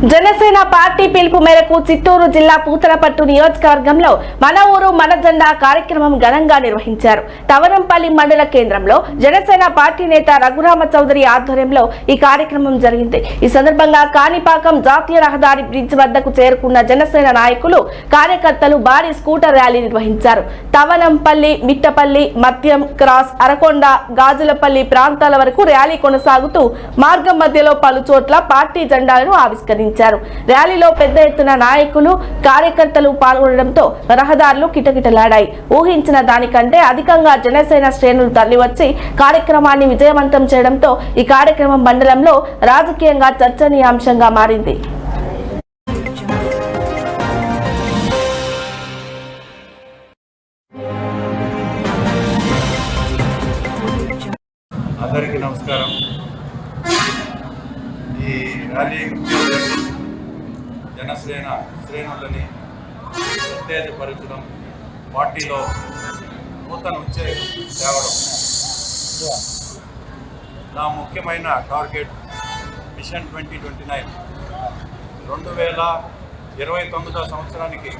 Janasena party పిలుపు మేరకు చిత్తూరు జిల్లా పూతలపట్టు నియోజకవర్గంలో మన ఊరు మన జెండా కార్యక్రమం ఘనంగా నిర్వహించారు. తవరంపల్లి మండల కేంద్రంలో జనసేన పార్టీ నేత రఘురామ చౌదరి ఆధ్వర్యంలో ఈ కార్యక్రమం జరిగింది. ఈ సందర్భంగా కాణిపాకం జాతీయ రహదారి బ్రిడ్జ్ వద్దకు చేరుకున్న జనసేన నాయకులు కార్యకర్తలు భారీ స్కూటర్ ర్యాలీ నిర్వహించారు. తవనంపల్లి, మిట్టపల్లి, మద్యం క్రాస్, అరకొండ, గాజులపల్లి ప్రాంతాల వరకు ర్యాలీ కొనసాగుతూ మార్గం మధ్యలో పలు చోట్ల పార్టీ జెండాలను ఆవిష్కరించారు. ర్యాలీలో పెద్ద ఎత్తున నాయకులు, కార్యకర్తలు పాల్గొనడంతో రహదారులు కిటకిటలాడాయి. ఊహించిన దానికంటే అధికంగా జనసేన శ్రేణులు తరలివచ్చి కార్యక్రమాన్ని విజయవంతం చేయడంతో ఈ కార్యక్రమం మండలంలో రాజకీయంగా చర్చనీయాంశంగా మారింది. అందరికీ నమస్కారం. ఈ ర్యాలీ జనసేన శ్రేణులని ఉత్తేజపరచడం, పార్టీలో నూతన తేవడం నా ముఖ్యమైన టార్గెట్. మిషన్ 2029 2029వ సంవత్సరానికి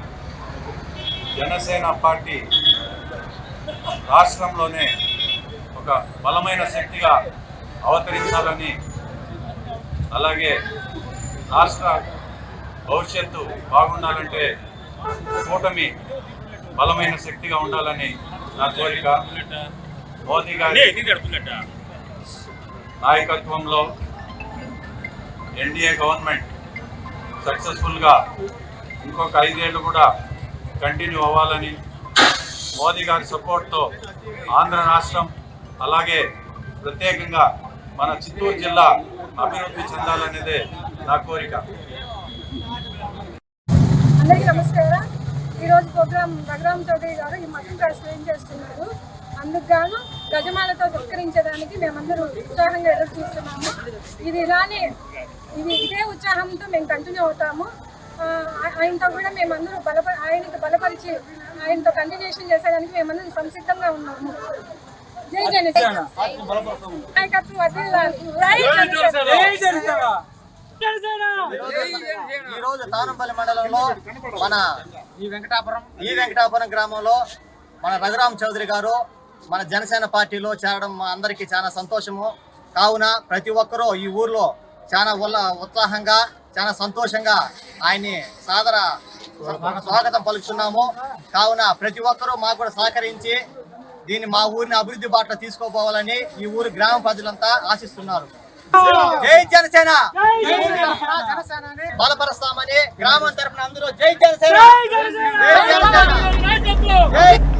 జనసేన పార్టీ రాష్ట్రంలోనే ఒక బలమైన శక్తిగా అవతరించాలని, అలాగే రాష్ట్ర భవిష్యత్తు బాగుండాలంటే కూటమి బలమైన శక్తిగా ఉండాలని నా కోరిక. మోదీ గారి నాయకత్వంలో ఎన్డీఏ గవర్నమెంట్ సక్సెస్ఫుల్గా ఇంకొక 5 ఏళ్ళు కూడా కంటిన్యూ అవ్వాలని, మోదీ గారి సపోర్ట్తో ఆంధ్ర రాష్ట్రం అలాగే ప్రత్యేకంగా మన చిత్తూరు జిల్లా అభివృద్ధి చెందాలనేదే నా కోరిక. అందరికీ నమస్కారం. ఈరోజు ప్రోగ్రాం రఘురామ చౌదరి గారు ఈ మతం ట్రాన్స్ఫర్ చేస్తున్నారు. అందుకు గాను గజమాలతో సత్కరించడానికి మేమందరూ ఉత్సాహంగా ఎదురు చూస్తున్నాము. ఇదే ఉత్సాహంతో మేము కంటిన్యూ అవుతాము. ఆయనతో కూడా మేమందరూ ఆయనకు బలపరిచి ఆయనతో కంటిన్యూషన్ చేసేదానికి మేమందరూ సంసిద్ధంగా ఉన్నాము. జై జనసేన. నాయకత్వం వర్ధిల్లాలి. ఈ రోజు తానంపల్లి మండలంలో మన ఈ వెంకటాపురం గ్రామంలో మన రఘురామ చౌదరి గారు మన జనసేన పార్టీలో చేరడం మా అందరికీ చాలా సంతోషము. కావున ప్రతి ఒక్కరూ ఈ ఊర్లో చాలా ఉత్సాహంగా చాలా సంతోషంగా ఆయన్ని స్వాగతం పలుకుతున్నాము. కావున ప్రతి ఒక్కరూ మాకు కూడా సహకరించి దీన్ని మా ఊరిని అభివృద్ధి బాటలో తీసుకోపోవాలని ఈ ఊరి గ్రామ ప్రజలంతా ఆశిస్తున్నారు. జై జనసేన. బలపరుస్తామని గ్రామం తరపున అందరూ జై జనసేన.